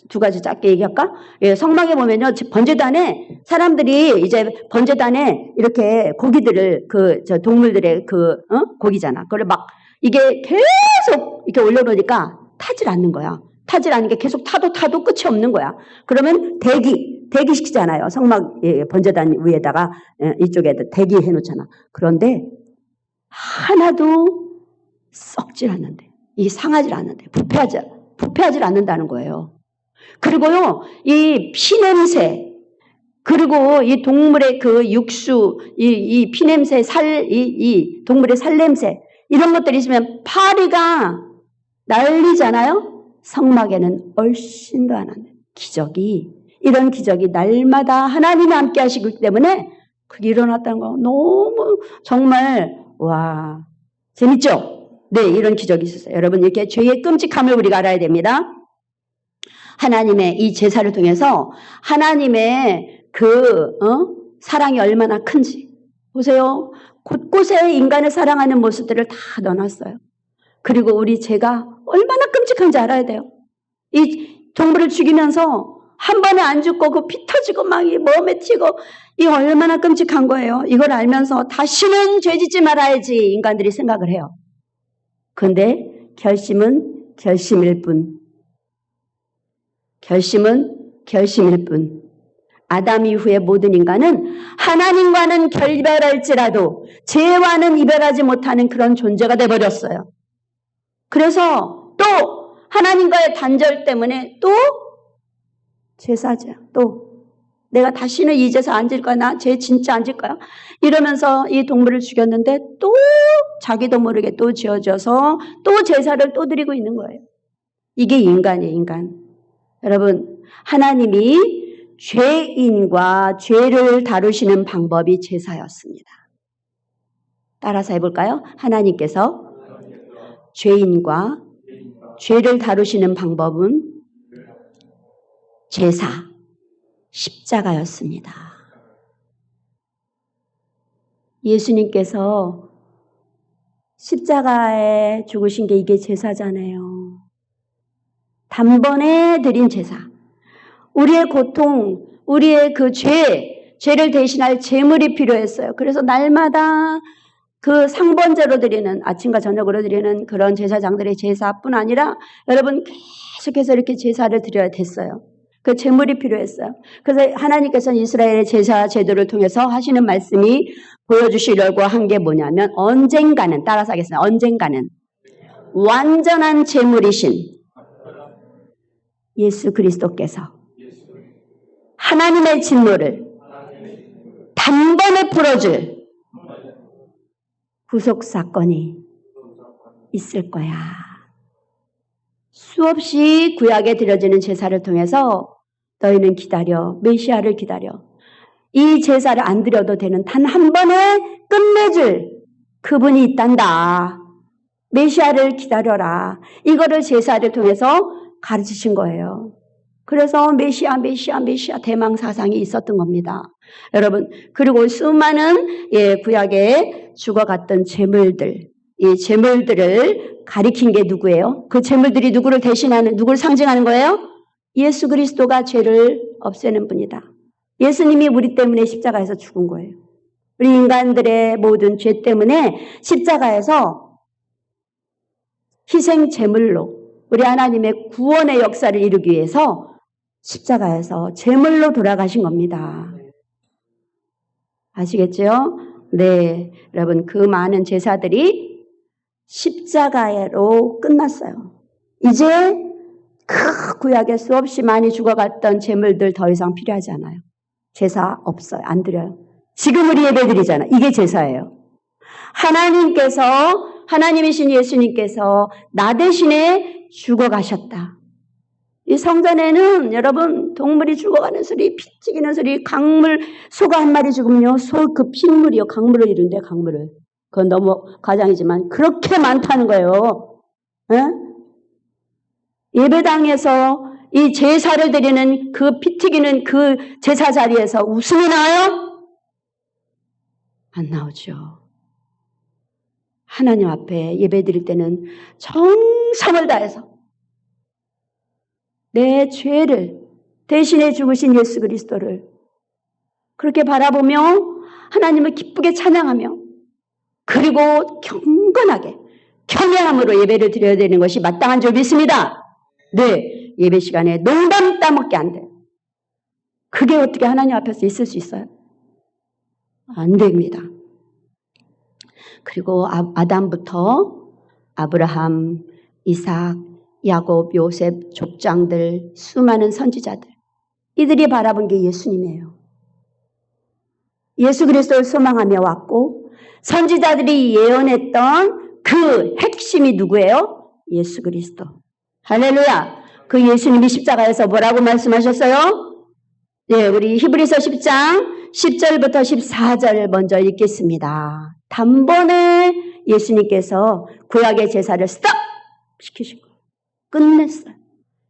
두 가지 짧게 얘기할까? 예, 성막에 보면요, 번제단에 사람들이 이제 번제단에 이렇게 고기들을 동물들의 고기잖아. 그걸 막 이게 계속 이렇게 올려놓으니까 타질 않는 거야. 타질 않는 게 계속 타도 끝이 없는 거야. 그러면 대기시키잖아요. 성막 번제단 위에다가 이쪽에다 대기해 놓잖아. 그런데 하나도 썩질 않는데, 이게 상하질 않는데, 부패하질 않는다는 거예요. 그리고요, 이 피냄새, 그리고 이 동물의 그 육수, 이 피냄새, 이 동물의 살냄새, 이런 것들이 있으면 파리가 난리잖아요? 성막에는 훨씬 더 안 하는 이런 기적이 날마다 하나님이 함께 하시기 때문에 그게 일어났다는 거 너무 정말, 와, 재밌죠? 네, 이런 기적이 있었어요. 여러분, 이렇게 죄의 끔찍함을 우리가 알아야 됩니다. 하나님의 이 제사를 통해서 하나님의 사랑이 얼마나 큰지 보세요. 곳곳에 인간을 사랑하는 모습들을 다 넣어놨어요. 그리고 우리 죄가 얼마나 끔찍한지 알아야 돼요. 이 동물을 죽이면서 한 번에 안 죽고 그 피 터지고 막 이 몸에 튀고 이 얼마나 끔찍한 거예요. 이걸 알면서 다시는 죄 짓지 말아야지 인간들이 생각을 해요. 그런데 결심은 결심일 뿐. 아담 이후의 모든 인간은 하나님과는 결별할지라도 죄와는 이별하지 못하는 그런 존재가 돼버렸어요. 그래서 또 하나님과의 단절 때문에 또 제사자, 또 내가 다시는 이 제사 안 질 거야, 나 죄 진짜 안 질 거야 이러면서 이 동물을 죽였는데 또 자기도 모르게 또 지어져서 또 제사를 또 드리고 있는 거예요. 이게 인간이에요, 인간. 여러분, 하나님이 죄인과 죄를 다루시는 방법이 제사였습니다. 따라서 해볼까요? 하나님께서 죄인과 죄를 다루시는 방법은 제사, 십자가였습니다. 예수님께서 십자가에 죽으신 게 이게 제사잖아요. 단번에 드린 제사. 우리의 고통, 우리의 그 죄를 대신할 제물이 필요했어요. 그래서 날마다 그 상번제로 드리는, 아침과 저녁으로 드리는 그런 제사장들의 제사뿐 아니라 여러분 계속해서 이렇게 제사를 드려야 됐어요. 그 제물이 필요했어요. 그래서 하나님께서는 이스라엘의 제사 제도를 통해서 하시는 말씀이 보여주시려고 한 게 뭐냐면 언젠가는, 따라서 하겠습니다. 언젠가는 완전한 제물이신 예수 그리스도께서 하나님의 진노를 단번에 풀어줄 구속 사건이 있을 거야. 수없이 구약에 드려지는 제사를 통해서 너희는 기다려, 메시아를 기다려. 이 제사를 안 드려도 되는 단 한 번에 끝내줄 그분이 있단다. 메시아를 기다려라. 이거를 제사를 통해서 가르치신 거예요. 그래서 메시아 대망 사상이 있었던 겁니다. 여러분, 그리고 수많은 구약에 죽어갔던 제물들, 이 제물들을 가리킨 게 누구예요? 그 제물들이 누구를 상징하는 거예요? 예수 그리스도가 죄를 없애는 분이다. 예수님이 우리 때문에 십자가에서 죽은 거예요. 우리 인간들의 모든 죄 때문에 십자가에서 희생 제물로 우리 하나님의 구원의 역사를 이루기 위해서 십자가에서 제물로 돌아가신 겁니다. 아시겠죠? 네, 여러분, 그 많은 제사들이 십자가로 끝났어요. 이제 그 구약에 수없이 많이 죽어갔던 제물들 더 이상 필요하지 않아요. 제사 없어요. 안 드려요. 지금 우리 예배드리잖아요. 이게 제사예요. 하나님이신 예수님께서 나 대신에 죽어가셨다. 이 성전에는 여러분 동물이 죽어가는 소리, 피 튀기는 소리, 강물, 소가 한 마리 죽으면요, 소 그 핏물이요, 강물을 이룬대, 강물을. 그건 너무 과장이지만 그렇게 많다는 거예요. 에? 예배당에서 이 제사를 드리는 그 피 튀기는 그 제사 자리에서 웃음이 나와요? 안 나오죠. 하나님 앞에 예배 드릴 때는 정성을 다해서 내 죄를 대신해 죽으신 예수 그리스도를 그렇게 바라보며 하나님을 기쁘게 찬양하며 그리고 경건하게 겸허함으로 예배를 드려야 되는 것이 마땅한 줄 믿습니다. 네, 예배 시간에 농담 따먹게 안 돼요. 그게 어떻게 하나님 앞에서 있을 수 있어요? 안 됩니다. 그리고 아담부터 아브라함, 이삭, 야곱, 요셉, 족장들, 수많은 선지자들, 이들이 바라본 게 예수님이에요. 예수 그리스도를 소망하며 왔고 선지자들이 예언했던 그 핵심이 누구예요? 예수 그리스도. 할렐루야. 그 예수님이 십자가에서 뭐라고 말씀하셨어요? 네, 우리 히브리서 10장 10절부터 14절 먼저 읽겠습니다. 단번에 예수님께서 구약의 제사를 스톱 시키신 거예요. 끝냈어요.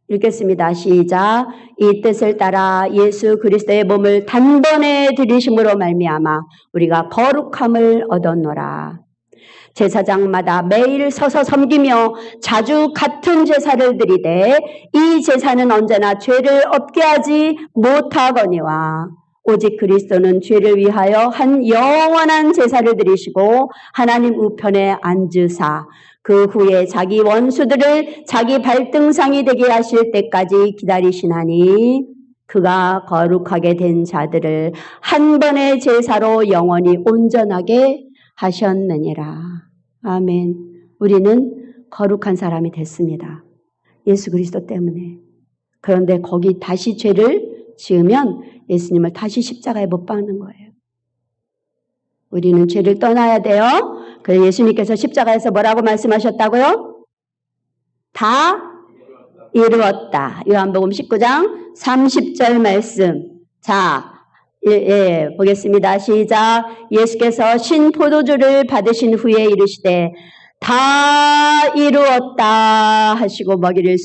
읽겠습니다. 시작. 이 뜻을 따라 예수 그리스도의 몸을 단번에 드리심으로 말미암아 우리가 거룩함을 얻었노라. 제사장마다 매일 서서 섬기며 자주 같은 제사를 드리되 이 제사는 언제나 죄를 없게 하지 못하거니와 오직 그리스도는 죄를 위하여 한 영원한 제사를 드리시고 하나님 우편에 앉으사 그 후에 자기 원수들을 자기 발등상이 되게 하실 때까지 기다리시나니 그가 거룩하게 된 자들을 한 번의 제사로 영원히 온전하게 하셨느니라. 아멘. 우리는 거룩한 사람이 됐습니다. 예수 그리스도 때문에. 그런데 거기 다시 죄를 지으면 예수님을 다시 십자가에 못 박는 거예요. 우리는 죄를 떠나야 돼요. 그래서 예수님께서 십자가에서 뭐라고 말씀하셨다고요? 다 이루었다. 요한복음 19장 30절 말씀. 자, 보겠습니다. 시작. 예수께서 신 포도주를 받으신 후에 이르시되 다 이루었다 하시고 머리를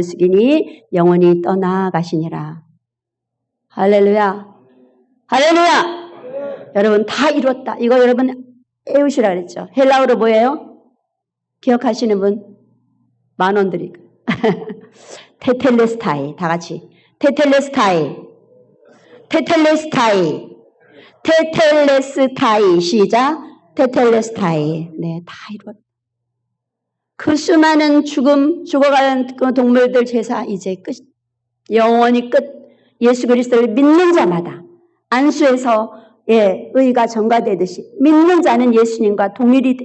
숙이니 영원히 떠나가시니라. 할렐루야. 할렐루야. 여러분 다 이루었다. 이거 여러분 에우시라 그랬죠. 헬라어로 뭐예요? 기억하시는 분? 10,000원 드리고. 테텔레스타이. 다 같이. 테텔레스타이. 시작. 테텔레스타이. 네, 다 이루었다. 그 수많은 죽어가는 그 동물들 제사 이제 끝. 영원히 끝. 예수 그리스도를 믿는 자마다 안수에서 의가 전가되듯이 믿는 자는 예수님과 동일.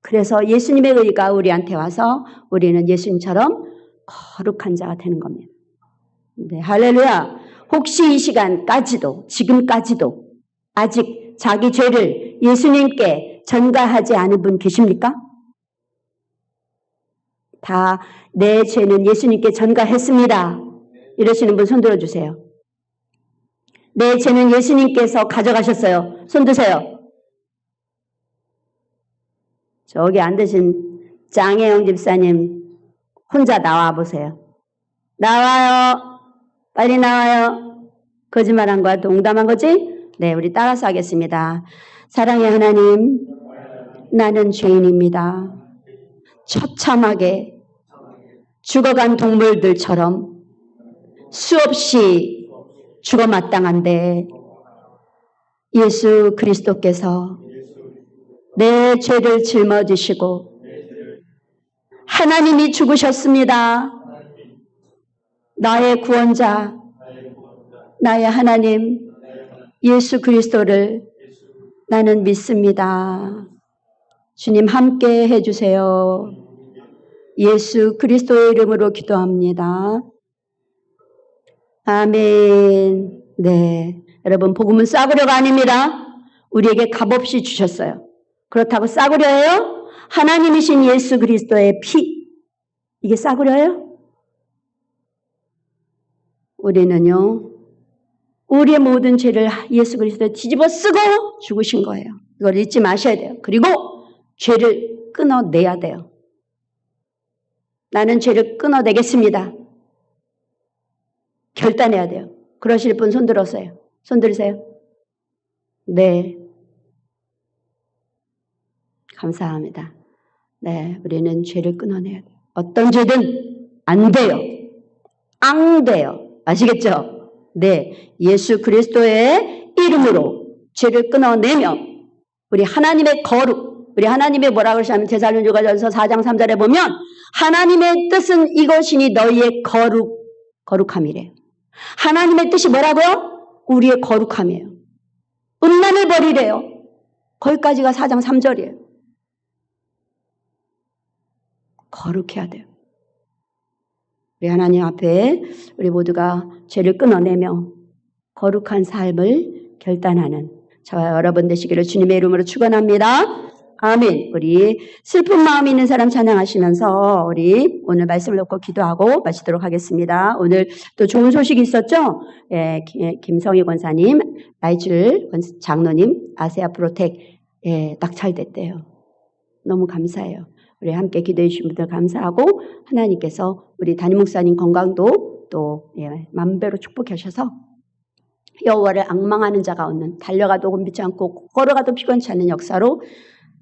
그래서 예수님의 의가 우리한테 와서 우리는 예수님처럼 거룩한 자가 되는 겁니다. 네, 할렐루야. 혹시 이 시간까지도 지금까지도 아직 자기 죄를 예수님께 전가하지 않은 분 계십니까? 다 내 죄는 예수님께 전가했습니다. 이러시는 분 손 들어주세요. 내 죄는 예수님께서 가져가셨어요. 손 드세요. 저기 앉으신 장혜영 집사님 혼자 나와 보세요. 나와요. 빨리 나와요. 거짓말한 거야? 농담한 거지? 네, 우리 따라서 하겠습니다. 사랑의 하나님, 나는 죄인입니다. 처참하게 죽어간 동물들처럼 수없이 죽어 마땅한데 예수 그리스도께서 내 죄를 짊어지시고 하나님이 죽으셨습니다. 나의 구원자, 나의 하나님 예수 그리스도를 나는 믿습니다. 주님 함께 해주세요. 예수 그리스도의 이름으로 기도합니다. 아멘. 네, 여러분 복음은 싸구려가 아닙니다. 우리에게 값없이 주셨어요. 그렇다고 싸구려예요? 하나님이신 예수 그리스도의 피, 이게 싸구려예요? 우리는요, 우리의 모든 죄를 예수 그리스도에 뒤집어 쓰고 죽으신 거예요. 이걸 잊지 마셔야 돼요. 그리고 죄를 끊어내야 돼요. 나는 죄를 끊어내겠습니다. 결단해야 돼요. 그러실 분 손 들었어요. 손 들으세요. 네. 감사합니다. 네, 우리는 죄를 끊어내야 돼요. 어떤 죄든 안 돼요. 안 돼요. 아시겠죠? 네, 예수 그리스도의 이름으로 죄를 끊어내면 우리 하나님의 거룩, 우리 하나님의 뭐라 그러시냐면 데살로니가전서 4장 3절에 보면 하나님의 뜻은 이것이니 너희의 거룩함이래요. 하나님의 뜻이 뭐라고요? 우리의 거룩함이에요. 음란을 버리래요. 거기까지가 4장 3절이에요. 거룩해야 돼요. 우리 하나님 앞에 우리 모두가 죄를 끊어내며 거룩한 삶을 결단하는 저와 여러분 되시기를 주님의 이름으로 축원합니다. 아멘. 우리 슬픈 마음이 있는 사람 찬양하시면서 우리 오늘 말씀을 놓고 기도하고 마치도록 하겠습니다. 오늘 또 좋은 소식이 있었죠? 예, 김성희 권사님, 라이츠 장로님, 아세아 프로텍 낙찰됐대요. 너무 감사해요. 우리 함께 기도해 주신 분들 감사하고 하나님께서 우리 담임 목사님 건강도 또 만배로 축복하셔서 여호와를 앙망하는 자가 없는 달려가도 곤비치 않고 걸어가도 피곤치 않는 역사로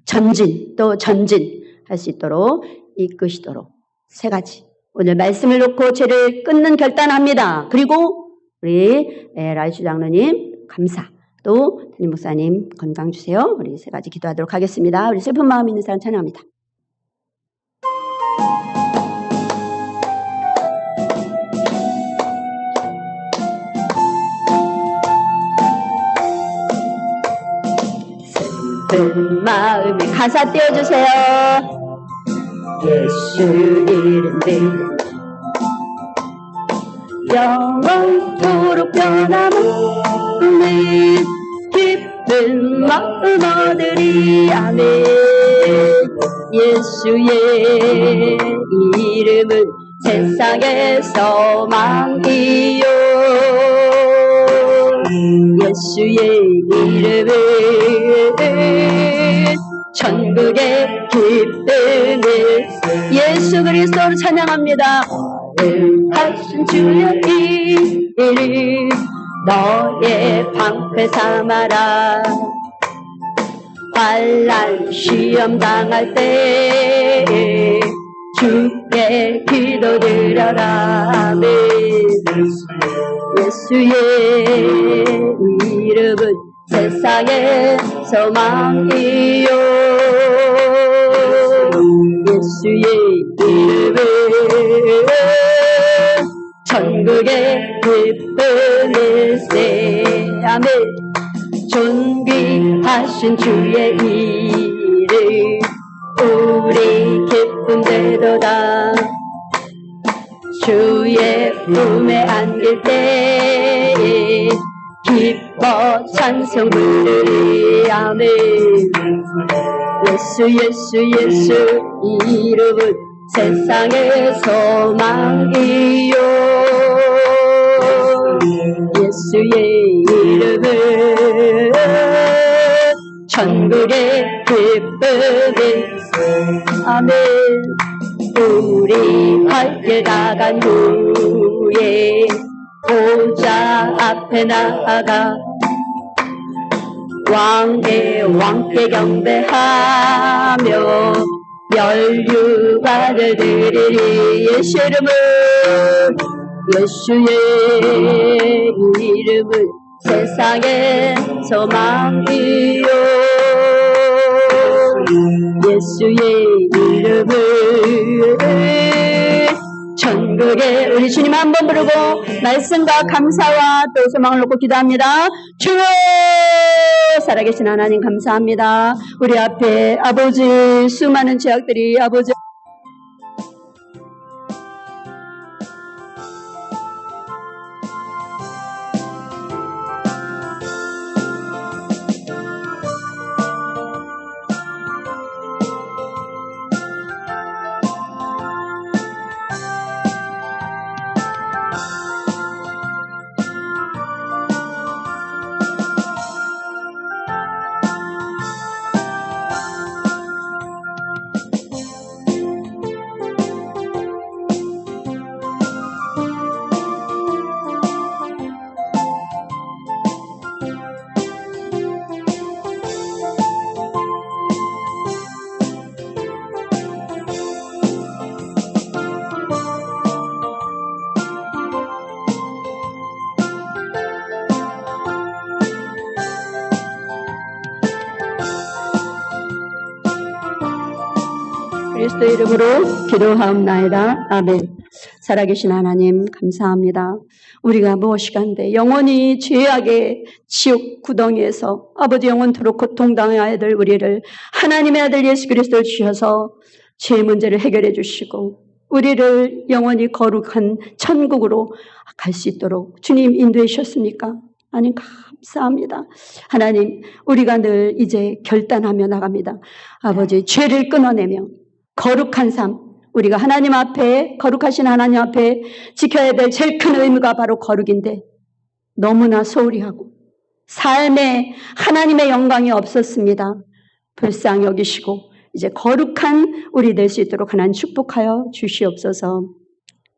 전진할 수 있도록 이끄시도록 세 가지 오늘 말씀을 놓고 죄를 끊는 결단합니다. 그리고 우리 라이츠 장로님 감사 또 담임 목사님 건강 주세요. 우리 세 가지 기도하도록 하겠습니다. 우리 슬픈 마음 있는 사람 찬양합니다. 슬픈 마음에 가사 띄워주세요. 예수 이름 믿는 영원토록 변함없는 기쁜 마음 얻으리. 아멘. 예수의 이름은 세상의 소망이요. 예수의 이름은 천국의 기쁨을 예수 그리스도로 찬양합니다. 하신 주의 이름 너의 방패 삼아라. 환난 시험 당할 때 주께 기도드려라. 아멘. 예수의 이름은 세상의 소망이요. 예수의 이름은 천국의 기쁨일세. 아멘. 존귀하신 주의 이름 우리 기쁨되도다. 주의 품에 안길 때에 기뻐 찬송 부르리. 아멘. 예수 이름은 세상의 소망이요. 예수의 이름은 천국의 기쁨이. 아멘. 우리 발길 나간 후에 보좌 앞에 나아가 왕께 경배하며 멸류관을 드리리. 예수의 이름은 세상의 소망이요. 예수의 이름은 천국에 우리 주님 한번 부르고 말씀과 감사와 또 소망을 놓고 기도합니다. 주여 살아계신 하나님 감사합니다. 우리 앞에 아버지 수많은 죄악들이 아버지 그리스도의 이름으로 기도하옵나이다. 아멘. 살아계신 하나님 감사합니다. 우리가 무엇이간데 영원히 죄악의 지옥 구덩이에서 아버지 영원토록 고통당해야 될 우리를 하나님의 아들 예수 그리스도를 주셔서 죄 문제를 해결해 주시고 우리를 영원히 거룩한 천국으로 갈 수 있도록 주님 인도해 주셨습니까? 하나님 감사합니다. 하나님 우리가 늘 이제 결단하며 나갑니다. 아버지 죄를 끊어내며 거룩한 삶 우리가 하나님 앞에 거룩하신 하나님 앞에 지켜야 될 제일 큰 의무가 바로 거룩인데 너무나 소홀히 하고 삶에 하나님의 영광이 없었습니다. 불쌍히 여기시고 이제 거룩한 우리 될 수 있도록 하나님 축복하여 주시옵소서.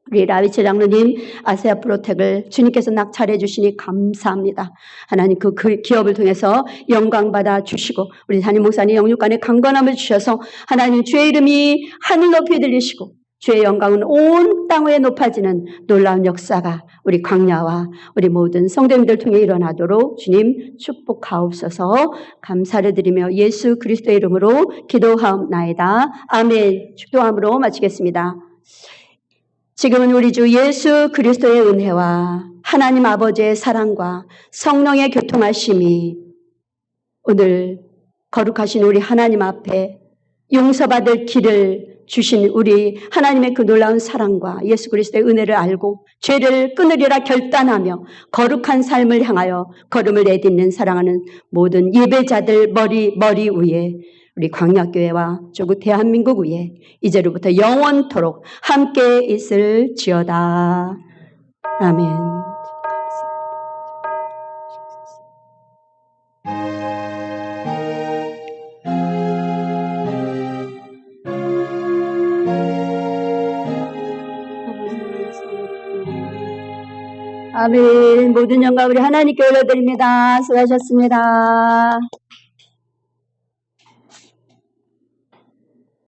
우리 라비체 장로님 아세아 프로텍을 주님께서 낙찰해 주시니 감사합니다. 하나님 그 기업을 통해서 영광 받아 주시고 우리 담임 목사님 영육간에 강건함을 주셔서 하나님 주의 이름이 하늘 높이 들리시고 주의 영광은 온 땅 위에 높아지는 놀라운 역사가 우리 광야와 우리 모든 성도님들 통해 일어나도록 주님 축복하옵소서. 감사를 드리며 예수 그리스도의 이름으로 기도하옵나이다. 아멘. 축도함으로 마치겠습니다. 지금은 우리 주 예수 그리스도의 은혜와 하나님 아버지의 사랑과 성령의 교통하심이 오늘 거룩하신 우리 하나님 앞에 용서받을 길을 주신 우리 하나님의 그 놀라운 사랑과 예수 그리스도의 은혜를 알고 죄를 끊으리라 결단하며 거룩한 삶을 향하여 걸음을 내딛는 사랑하는 모든 예배자들 머리 위에 우리 광야교회와 조국 대한민국 위에 이제로부터 영원토록 함께 있을지어다. 아멘. 아멘. 모든 영광 우리 하나님께 올려드립니다. 수고하셨습니다.